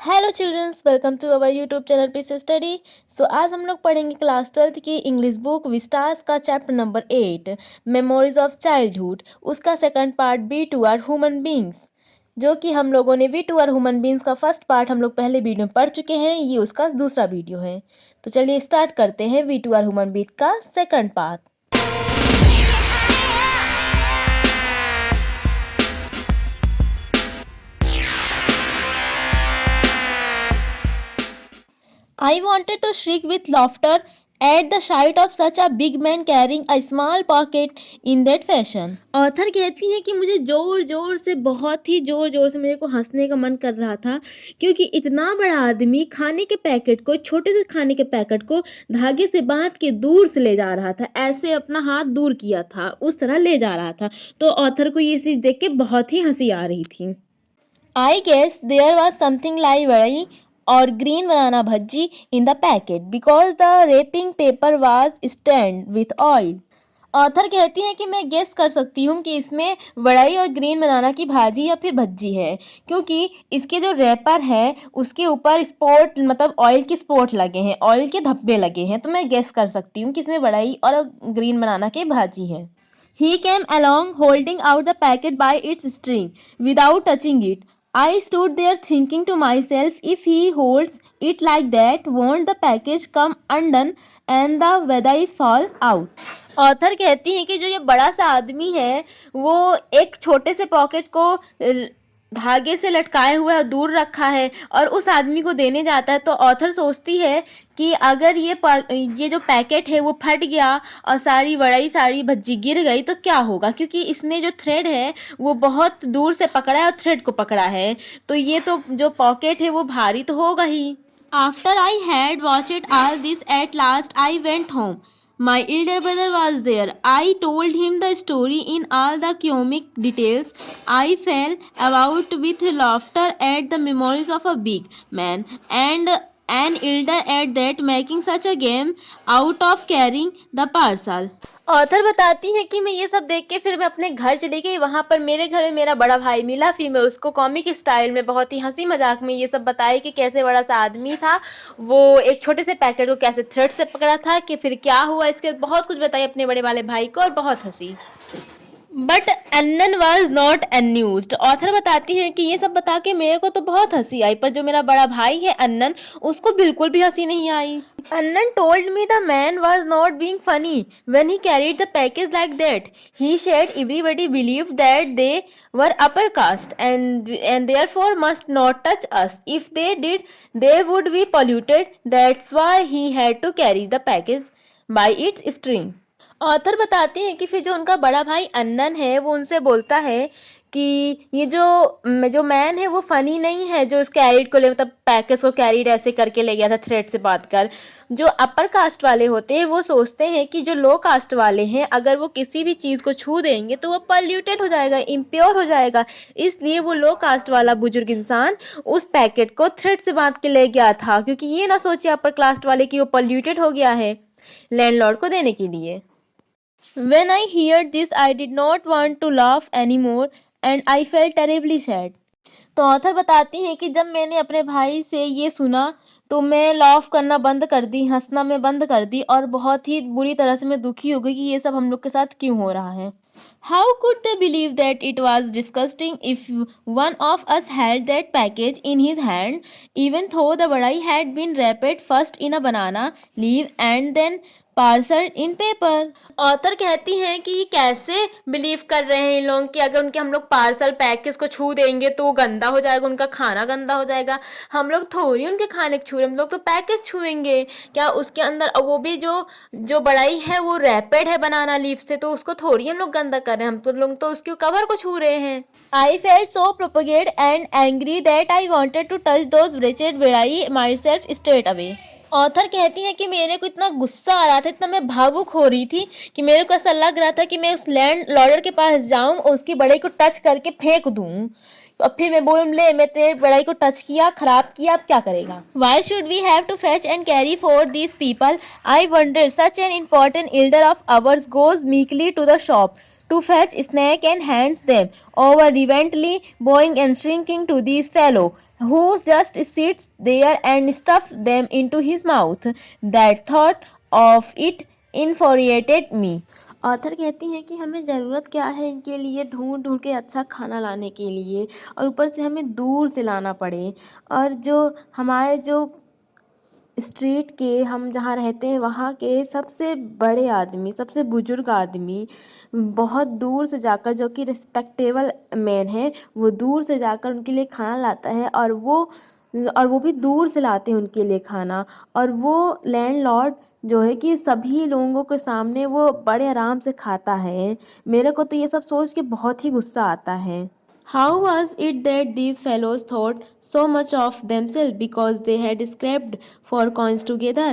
Hello childrens, welcome to our YouTube channel peace study. So आज हम लोग पढ़ेंगे क्लास 12th की इंग्लिश बुक विस्टास का chapter number 8 memories of childhood, उसका second part we too are human beings, जो कि हम लोगों ने we too are human beings का फर्स्ट पार्ट हम लोग पहले वीडियो में पढ़ चुके हैं। ये उसका दूसरा वीडियो है। तो चलिए स्टार्ट करते हैं we too are human being का second part. I wanted to shriek with laughter at the sight of such a big man carrying a small pocket in that fashion. Author कहती है कि मुझे ज़ोर ज़ोर से, बहुत ही ज़ोर ज़ोर से मेरे को हंसने का मन कर रहा था, क्योंकि इतना बड़ा आदमी खाने के पैकेट को, छोटे से खाने के पैकेट को धागे से बांध के दूर से ले जा रहा था। ऐसे अपना हाथ दूर किया था, उस तरह ले जा रहा था। तो ऑथर को ये चीज़ देख के बहुत ही हंसी आ रही थी। I guess there was something like vadi or green banana bhaji in the packet because the wrapping paper was stained with oil. Author कहती है कि मैं गेस कर सकती हूँ कि इसमें वड़ाई और ग्रीन बनाना की भाजी या फिर भज्जी है, क्योंकि इसके जो रैपर है उसके ऊपर स्पॉट, मतलब ऑयल के स्पॉट लगे हैं, ऑयल के धब्बे लगे हैं। तो मैं गेस कर सकती हूँ कि इसमें वड़ाई और ग्रीन बनाना की भाजी है। He came along holding out the packet by its string without touching it. I stood there thinking to myself, if he holds it like that, won't the package come undone and the vedais fall out? Author कहती है कि जो ये बड़ा सा आदमी है वो एक छोटे से पॉकेट को धागे से लटकाए हुए दूर रखा है और उस आदमी को देने जाता है। तो ऑथर सोचती है कि अगर ये जो पैकेट है वो फट गया और सारी वड़ाई, सारी भज्जी गिर गई तो क्या होगा, क्योंकि इसने जो थ्रेड है वो बहुत दूर से पकड़ा है और थ्रेड को पकड़ा है, तो ये तो जो पॉकेट है वो भारी तो होगा ही। After I had watched all this at last I went home. My elder brother was there. I told him the story in all the comic details. I fell about with laughter at the memories of a big man and an elder at that, making such a game out of carrying the parcel. Author बताती है कि मैं ये सब देख के फिर मैं अपने घर चली गई। वहाँ पर मेरे घर में मेरा बड़ा भाई मिला। फिर मैं उसको कॉमिक स्टाइल में, बहुत ही हंसी मजाक में ये सब बताई कि कैसे बड़ा सा आदमी था, वो एक छोटे से पैकेट को कैसे थ्रेड से पकड़ा था, कि फिर क्या हुआ, इसके बहुत कुछ बताई अपने बड़े वाले भाई को और बहुत हंसी। बट अन्नन वॉज नॉट एन्यूज्ड। ऑथर बताती है कि ये सब बता के मेरे को तो बहुत हंसी आई, पर जो मेरा बड़ा भाई है अन्नन, उसको बिल्कुल भी हंसी नहीं आई। अन्नन told me the man was not being funny when he carried the package like that. He said everybody believed that they were upper caste and therefore must not touch us. If they did, they would be polluted. That's why he had to carry the package by its string. Author बताती है कि फिर जो उनका बड़ा भाई अन्नन है वो उनसे बोलता है कि ये जो मैन है वो फ़नी नहीं है, जो उस कैरिड को मतलब पैकेज को कैरिड ऐसे करके ले गया था थ्रेड से बात कर। जो अपर कास्ट वाले होते हैं वो सोचते हैं कि जो लो कास्ट वाले हैं अगर वो किसी भी चीज़ को छू देंगे तो वो पॉल्यूटेड हो जाएगा, इम्प्योर हो जाएगा, इसलिए वो लो कास्ट वाला बुजुर्ग इंसान उस पैकेट को थ्रेड से बांध के ले गया था, क्योंकि ये ना सोचे अपर कास्ट वाले कि वो पॉल्यूटेड हो गया है, लैंडलॉर्ड को देने के लिए। When I heard this, I did not want to laugh anymore and I felt terribly sad. तो ऑथर बताती हैं कि जब मैंने अपने भाई से ये सुना तो मैं लाफ करना बंद कर दी, हंसना मैं बंद कर दी और बहुत ही बुरी तरह से मैं दुखी हो गई कि ये सब हम लोग के साथ क्यों हो रहा है। How could they believe that it was disgusting if one of us held that package in his hand, even though the vadai had been wrapped first in a banana leaf and then parcel in paper. Author कहती हैं कि कैसे believe कर रहे हैं इन लोग कि अगर उनके हम लोग पार्सल पैकेज को छू देंगे तो गंदा हो जाएगा, उनका खाना गंदा हो जाएगा। हम लोग थोड़ी उनके खाने को छू रहे, हम लोग तो पैकेज छुएंगे क्या, उसके अंदर वो भी जो बड़ाई है वो रैपेड है बनाना लीफ से, तो उसको थोड़ी हम लोग गंदा कर रहे हैं, हम तो लोग तो उसके कवर को छू रहे हैं। I felt so propagate and angry that I wanted to touch those wretched बड़ाई my self straight away. Author कहती है कि मेरे को इतना गुस्सा आ रहा था, इतना मैं भावुक हो रही थी कि मेरे को ऐसा लग रहा था कि मैं उस लैंड लॉर्डर के पास जाऊं और उसकी बड़ाई को टच करके फेंक दूं और फिर मैं बोलूं, ले मैं तेरे बड़ाई को टच किया, खराब किया, अब क्या करेगा। Why should we have to fetch and carry for these people, I wonder, such an important elder of ours goes meekly to the shop to fetch snack and hands them over, eventually bowing and shrinking to this fellow who just sits there and stuffs them into his mouth. That thought of it infuriated me. Author कहती हैं कि हमें ज़रूरत क्या है इनके लिए ढूंढ ढूंढ के अच्छा खाना लाने के लिए, और ऊपर से हमें दूर से लाना पड़े। और जो हमारे जो स्ट्रीट के हम जहाँ रहते हैं वहाँ के सबसे बड़े आदमी, सबसे बुजुर्ग आदमी बहुत दूर से जाकर, जो कि रिस्पेक्टेबल मैन है, वो दूर से जाकर उनके लिए खाना लाता है, और वो भी दूर से लाते हैं उनके लिए खाना। और वो लैंडलॉर्ड जो है कि सभी लोगों के सामने वो बड़े आराम से खाता है। मेरे को तो ये सब सोच के बहुत ही गुस्सा आता है। How was it that these fellows thought so much of themselves because they had scraped for coins together?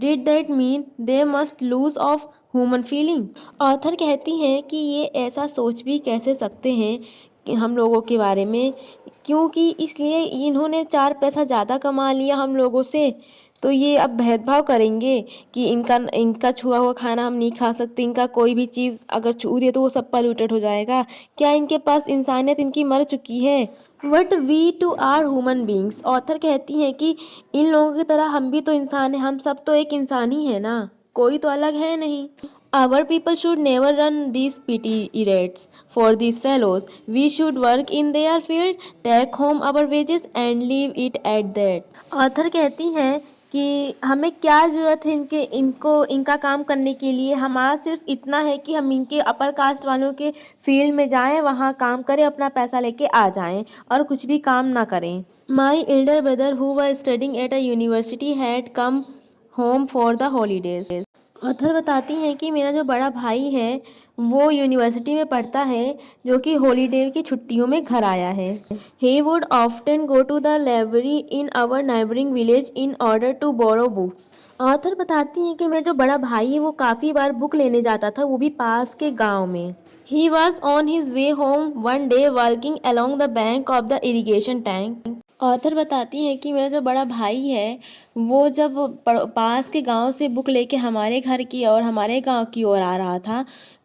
Did that mean they must lose of human feeling? Author कहती हैं कि ये ऐसा सोच भी कैसे सकते हैं कि हम लोगों के बारे में, क्योंकि इसलिए इन्होंने 4 पैसा ज़्यादा कमा लिया हम लोगों से, तो ये अब भेदभाव करेंगे कि इनका छुआ हुआ खाना हम नहीं खा सकते, इनका कोई भी चीज़ अगर छू दिए तो वो सब पॉल्यूटेड हो जाएगा। क्या इनके पास इंसानियत इनकी मर चुकी है? But we too are human beings. Author कहती हैं कि इन लोगों की तरह हम भी तो इंसान हैं, हम सब तो एक इंसान ही है ना, कोई तो अलग है नहीं। Our people should never run these petty errands for these fellows. We should work in their field, take home our wages and leave it at that. Author कहती हैं कि हमें क्या ज़रूरत है इनका काम करने के लिए। हमारा सिर्फ इतना है कि हम इनके अपर कास्ट वालों के फील्ड में जाएं, वहाँ काम करें, अपना पैसा लेके आ जाएं और कुछ भी काम ना करें। My elder brother who was studying at a university had come home for the holidays. Author बताती हैं कि मेरा जो बड़ा भाई है वो यूनिवर्सिटी में पढ़ता है, जो कि हॉलीडे की छुट्टियों में घर आया है। He would often go to the library in our neighbouring village in order to borrow books. Author बताती हैं कि मेरा जो बड़ा भाई है वो काफ़ी बार बुक लेने जाता था, वो भी पास के गांव में। He was on his way home one day walking along the bank of the irrigation tank. Author बताती हैं कि मेरा जो बड़ा भाई है वो जब पास के गांव से बुक लेके हमारे घर की और हमारे गांव की ओर आ रहा था,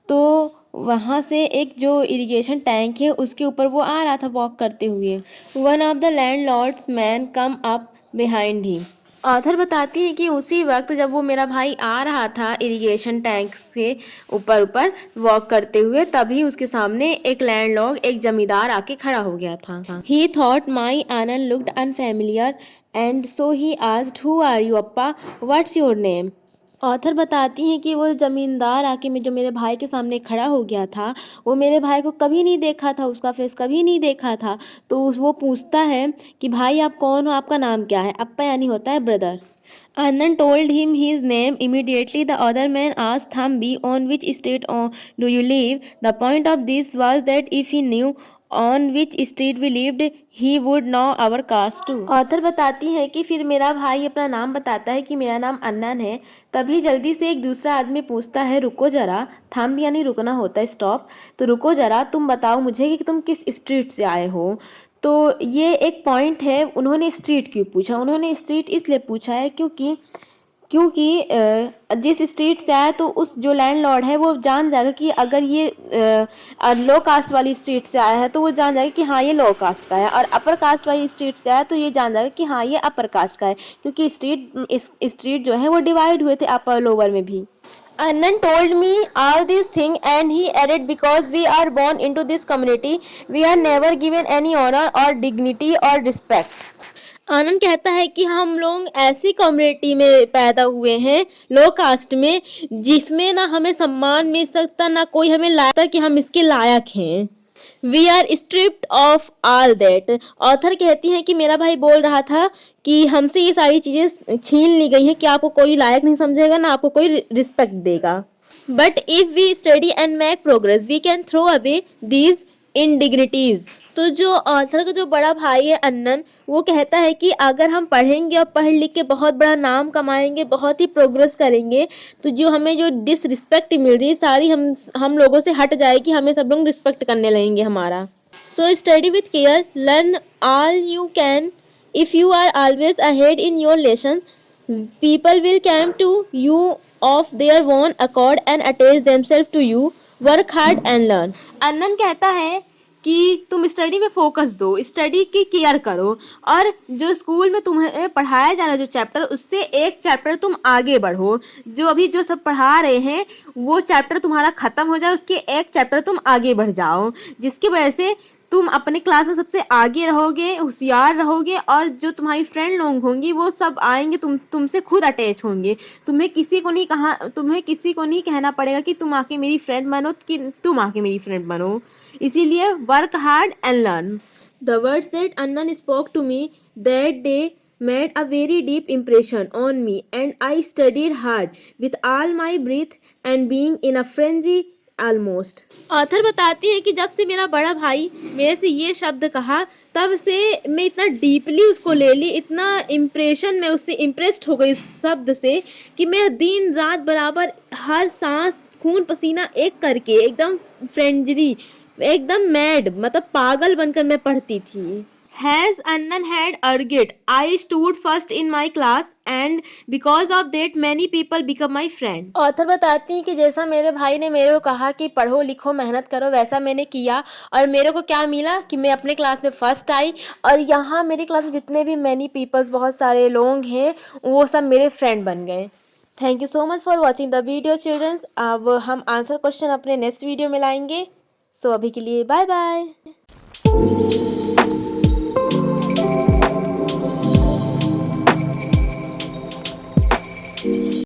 तो वहाँ से एक जो इरिगेशन टैंक है उसके ऊपर वो आ रहा था वॉक करते हुए। One of the landlords man come up behind he. Author बताती है कि उसी वक्त जब वो मेरा भाई आ रहा था इरिगेशन टैंक से ऊपर वॉक करते हुए, तभी उसके सामने एक लैंडलॉर्ड, एक जमींदार आके खड़ा हो गया था। He thought my Anand looked unfamiliar and so he asked who are you अप्पा, व्हाट्स योर नेम। ऑथर बताती हैं कि वो ज़मींदार आके जो मेरे भाई के सामने खड़ा हो गया था, वो मेरे भाई को कभी नहीं देखा था, उसका फेस कभी नहीं देखा था। तो वो पूछता है कि भाई आप कौन हो, आपका नाम क्या है। अप्पा यानी होता है brother. Anand told him his name. Immediately the other man asked Thambi, on which street do you live? The point of this was that if he knew on which street we lived, he would know our caste too. Author बताती है कि फिर मेरा भाई अपना नाम बताता है कि मेरा नाम अन्नन है। तभी जल्दी से एक दूसरा आदमी पूछता है, रुको जरा। थम्ब यानी रुकना होता है, स्टॉप। तो रुको जरा, तुम बताओ मुझे कि तुम किस स्ट्रीट से आए हो। तो ये एक पॉइंट है। उन्होंने स्ट्रीट क्यों पूछा? उन्होंने स्ट्रीट इसलिए पूछा है क्योंकि जिस स्ट्रीट से आया तो उस जो लैंडलॉर्ड है वो जान जाएगा कि अगर ये लो कास्ट वाली स्ट्रीट से आया है तो वो जान जाएगा कि हाँ ये लो कास्ट का है, और अपर कास्ट वाली स्ट्रीट से आया तो ये जान जाएगा कि हाँ ये अपर कास्ट का है, क्योंकि स्ट्रीट जो है वो डिवाइड हुए थे अपर लोअर में भी। Anand told me all these things and he added, because we are born into this community, we are never given any honor or dignity or respect. आनंद कहता है कि हम लोग ऐसी कम्युनिटी में पैदा हुए हैं, लो कास्ट में, जिसमें ना हमें सम्मान मिल सकता, ना कोई हमें लगता कि हम इसके लायक हैं। We are stripped of all that. Author कहती हैं कि मेरा भाई बोल रहा था कि हमसे ये सारी चीज़ें छीन ली गई हैं कि आपको कोई लायक नहीं समझेगा, ना आपको कोई रिस्पेक्ट देगा। But if we study and make progress we can throw away these indignities. तो जो ऑथर का जो बड़ा भाई है अन्नन, वो कहता है कि अगर हम पढ़ेंगे और पढ़ लिख के बहुत बड़ा नाम कमाएंगे, बहुत ही प्रोग्रेस करेंगे, तो जो हमें जो डिसरिस्पेक्ट मिल रही है सारी हम लोगों से हट जाएगी, हमें सब लोग रिस्पेक्ट करने लगेंगे हमारा। So study with care, learn all you can. If you are always ahead in your lesson, people will come to you of their own accord and attach themselves to you. Work hard and learn. अन्नन कहता है कि तुम study में focus दो, study की care करो, और जो स्कूल में तुम्हें पढ़ाया जा रहा है जो चैप्टर, उससे एक चैप्टर तुम आगे बढ़ो। जो अभी जो सब पढ़ा रहे हैं वो चैप्टर तुम्हारा ख़त्म हो जाए, उसके एक चैप्टर तुम आगे बढ़ जाओ, जिसकी वजह से तुम अपने क्लास में सबसे आगे रहोगे, होशियार रहोगे, और जो तुम्हारी फ्रेंड लोग होंगी वो सब आएंगे, तुमसे खुद अटैच होंगे। तुम्हें किसी को नहीं कहना पड़ेगा कि तुम आके मेरी फ्रेंड बनो, कि तुम आके मेरी फ्रेंड बनो। इसीलिए work hard and learn. The words that Annan spoke to me that day made a very deep impression on me, and I studied hard with all my breath and being in a frenzy almost. Author बताती है कि जब से मेरा बड़ा भाई मेरे से ये शब्द कहा, तब से मैं इतना डीपली उसको ले ली, इतना इम्प्रेशन में उससे इम्प्रेस्ड हो गई इस शब्द से, कि मैं दिन रात बराबर हर सांस खून पसीना एक करके एकदम फ्रेंडली, एकदम मैड, मतलब पागल बनकर मैं पढ़ती थी। As Annan had argued, I stood first in my class, and because of that many people become my friend. Author बताती हैं कि जैसा मेरे भाई ने मेरे को कहा कि पढ़ो लिखो मेहनत करो, वैसा मैंने किया, और मेरे को क्या मिला कि मैं अपने क्लास में फर्स्ट आई, और यहाँ मेरी क्लास में जितने भी मैनी पीपल्स, बहुत सारे लोग हैं, वो सब मेरे फ्रेंड बन गए। Thank you so much for watching the video children's. अब हम आंसर क्वेश्चन अपने नेक्स्ट वीडियो में लाएंगे। सो अभी के लिए बाय बाय।